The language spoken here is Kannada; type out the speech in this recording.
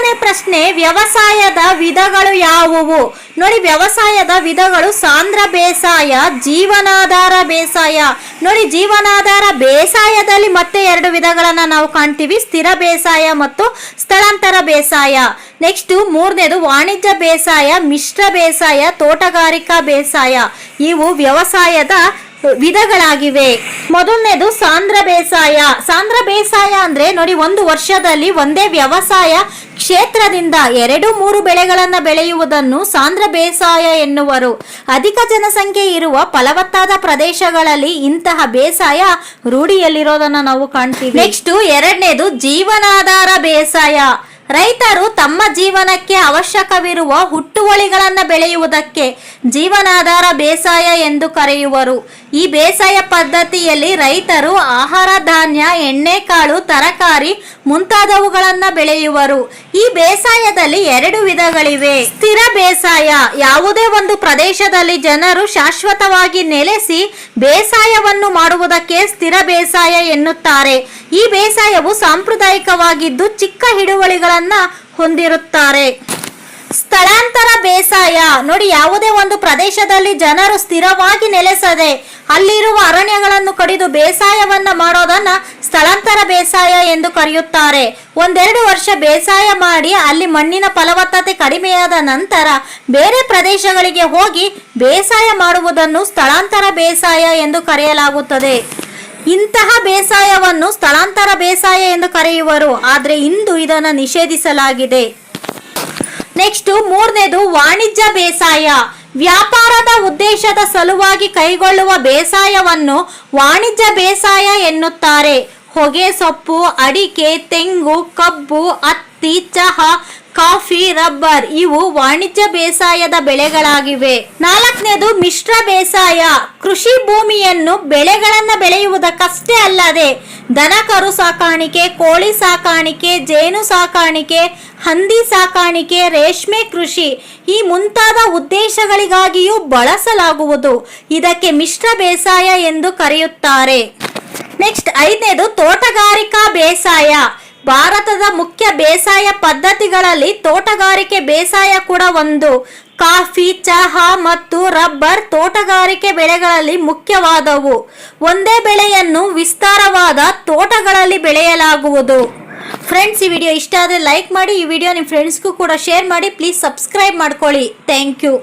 ಎರಡನೇ ಪ್ರಶ್ನೆ, ವ್ಯವಸಾಯದ ವಿಧಗಳು ಯಾವುವು? ನೋಡಿ, ವ್ಯವಸಾಯದ ವಿಧಗಳು ಸಾಂದ್ರ ಬೇಸಾಯ, ಜೀವನಾಧಾರ ಬೇಸಾಯ. ನೋಡಿ, ಜೀವನಾಧಾರ ಬೇಸಾಯದಲ್ಲಿ ಮತ್ತೆ ಎರಡು ವಿಧಗಳನ್ನ ನಾವು ಕಾಣ್ತೀವಿ, ಸ್ಥಿರ ಬೇಸಾಯ ಮತ್ತು ಸ್ಥಳಾಂತರ ಬೇಸಾಯ. ನೆಕ್ಸ್ಟ್ ಮೂರನೇದು ವಾಣಿಜ್ಯ ಬೇಸಾಯ, ಮಿಶ್ರ ಬೇಸಾಯ, ತೋಟಗಾರಿಕಾ ಬೇಸಾಯ. ಇವು ವ್ಯವಸಾಯದ ವಿಧಗಳಾಗಿವೆ. ಮೊದಲನೇದು ಸಾಂದ್ರ ಬೇಸಾಯ. ಸಾಂದ್ರ ಬೇಸಾಯ ಅಂದ್ರೆ ನೋಡಿ, ಒಂದು ವರ್ಷದಲ್ಲಿ ಒಂದೇ ವ್ಯವಸಾಯ ಕ್ಷೇತ್ರದಿಂದ 2-3 ಬೆಳೆಗಳನ್ನ ಬೆಳೆಯುವುದನ್ನು ಸಾಂದ್ರ ಬೇಸಾಯ ಎನ್ನುವರು. ಅಧಿಕ ಜನಸಂಖ್ಯೆ ಇರುವ ಫಲವತ್ತಾದ ಪ್ರದೇಶಗಳಲ್ಲಿ ಇಂತಹ ಬೇಸಾಯ ರೂಢಿಯಲ್ಲಿರೋದನ್ನ ನಾವು ಕಾಣ್ತೀವಿ. ನೆಕ್ಸ್ಟ್ ಎರಡನೇದು ಜೀವನಾಧಾರ ಬೇಸಾಯ. ರೈತರು ತಮ್ಮ ಜೀವನಕ್ಕೆ ಅವಶ್ಯಕವಿರುವ ಹುಟ್ಟುವಳಿಗಳನ್ನು ಬೆಳೆಯುವುದಕ್ಕೆ ಜೀವನಾಧಾರ ಬೇಸಾಯ ಎಂದು ಕರೆಯುವರು. ಈ ಬೇಸಾಯ ಪದ್ಧತಿಯಲ್ಲಿ ರೈತರು ಆಹಾರ ಧಾನ್ಯ, ಎಣ್ಣೆಕಾಳು, ತರಕಾರಿ ಮುಂತಾದವುಗಳನ್ನು ಬೆಳೆಯುವರು. ಈ ಬೇಸಾಯದಲ್ಲಿ 2 ವಿಧಗಳಿವೆ. ಸ್ಥಿರ ಬೇಸಾಯ, ಯಾವುದೇ ಒಂದು ಪ್ರದೇಶದಲ್ಲಿ ಜನರು ಶಾಶ್ವತವಾಗಿ ನೆಲೆಸಿ ಬೇಸಾಯವನ್ನು ಮಾಡುವುದಕ್ಕೆ ಸ್ಥಿರ ಬೇಸಾಯ ಎನ್ನುತ್ತಾರೆ. ಈ ಬೇಸಾಯವು ಸಾಂಪ್ರದಾಯಿಕವಾಗಿದ್ದು ಚಿಕ್ಕ ಹಿಡುವಳಿಗಳನ್ನ ಹೊಂದಿರುತ್ತಾರೆ. ಸ್ಥಳಾಂತರ ಬೇಸಾಯ, ನೋಡಿ, ಯಾವುದೇ ಒಂದು ಪ್ರದೇಶದಲ್ಲಿ ಜನರು ಸ್ಥಿರವಾಗಿ ನೆಲೆಸದೆ ಅಲ್ಲಿರುವ ಅರಣ್ಯಗಳನ್ನು ಕಡಿದು ಬೇಸಾಯವನ್ನ ಮಾಡೋದನ್ನ ಸ್ಥಳಾಂತರ ಬೇಸಾಯ ಎಂದು ಕರೆಯುತ್ತಾರೆ. 1-2 ವರ್ಷ ಬೇಸಾಯ ಮಾಡಿ ಅಲ್ಲಿ ಮಣ್ಣಿನ ಫಲವತ್ತತೆ ಕಡಿಮೆಯಾದ ನಂತರ ಬೇರೆ ಪ್ರದೇಶಗಳಿಗೆ ಹೋಗಿ ಬೇಸಾಯ ಮಾಡುವುದನ್ನು ಸ್ಥಳಾಂತರ ಬೇಸಾಯ ಎಂದು ಕರೆಯಲಾಗುತ್ತದೆ. ಇಂತಹ ಬೇಸಾಯವನ್ನು ಸ್ಥಳಾಂತರ ಬೇಸಾಯ ಎಂದು ಕರೆಯುವರು, ಆದರೆ ಇಂದು ಇದನ್ನು ನಿಷೇಧಿಸಲಾಗಿದೆ. ನೆಕ್ಸ್ಟ್ ಮೂರನೇದು ವಾಣಿಜ್ಯ ಬೇಸಾಯ. ವ್ಯಾಪಾರದ ಉದ್ದೇಶದ ಸಲುವಾಗಿ ಕೈಗೊಳ್ಳುವ ಬೇಸಾಯವನ್ನು ವಾಣಿಜ್ಯ ಬೇಸಾಯ ಎನ್ನುತ್ತಾರೆ. ಹೊಗೆ ಸೊಪ್ಪು, ಅಡಿಕೆ, ತೆಂಗು, ಕಬ್ಬು, ಹತ್ತಿ, ಚಹಾ, ಕಾಫಿ, ರಬ್ಬರ್ ಇವು ವಾಣಿಜ್ಯ ಬೇಸಾಯದ ಬೆಳೆಗಳಾಗಿವೆ. 4ನೇದು ಮಿಶ್ರ ಬೇಸಾಯ. ಕೃಷಿ ಭೂಮಿಯನ್ನು ಬೆಳೆಗಳನ್ನು ಬೆಳೆಯುವುದಕ್ಕಷ್ಟೇ ಅಲ್ಲದೆ ದನಕರು ಸಾಕಾಣಿಕೆ, ಕೋಳಿ ಸಾಕಾಣಿಕೆ, ಜೇನು ಸಾಕಾಣಿಕೆ, ಹಂದಿ ಸಾಕಾಣಿಕೆ, ರೇಷ್ಮೆ ಕೃಷಿ ಈ ಮುಂತಾದ ಉದ್ದೇಶಗಳಿಗಾಗಿಯೂ ಬಳಸಲಾಗುವುದು. ಇದಕ್ಕೆ ಮಿಶ್ರ ಬೇಸಾಯ ಎಂದು ಕರೆಯುತ್ತಾರೆ. ನೆಕ್ಸ್ಟ್ 5ನೇದು ತೋಟಗಾರಿಕಾ ಬೇಸಾಯ. ಭಾರತದ ಮುಖ್ಯ ಬೇಸಾಯ ಪದ್ಧತಿಗಳಲ್ಲಿ ತೋಟಗಾರಿಕೆ ಬೇಸಾಯ ಕೂಡ ಒಂದು. ಕಾಫಿ, ಚಹಾ ಮತ್ತು ರಬ್ಬರ್ ತೋಟಗಾರಿಕೆ ಬೆಳೆಗಳಲ್ಲಿ ಮುಖ್ಯವಾದವು. ಒಂದೇ ಬೆಳೆಯನ್ನು ವಿಸ್ತಾರವಾದ ತೋಟಗಳಲ್ಲಿ ಬೆಳೆಯಲಾಗುವುದು. ಫ್ರೆಂಡ್ಸ್, ಈ ವಿಡಿಯೋ ಇಷ್ಟ ಆದರೆ ಲೈಕ್ ಮಾಡಿ, ಈ ವಿಡಿಯೋ ನಿಮ್ಮ ಫ್ರೆಂಡ್ಸ್ಗೂ ಕೂಡ ಶೇರ್ ಮಾಡಿ. ಪ್ಲೀಸ್ ಸಬ್ಸ್ಕ್ರೈಬ್ ಮಾಡ್ಕೊಳ್ಳಿ. Thank you.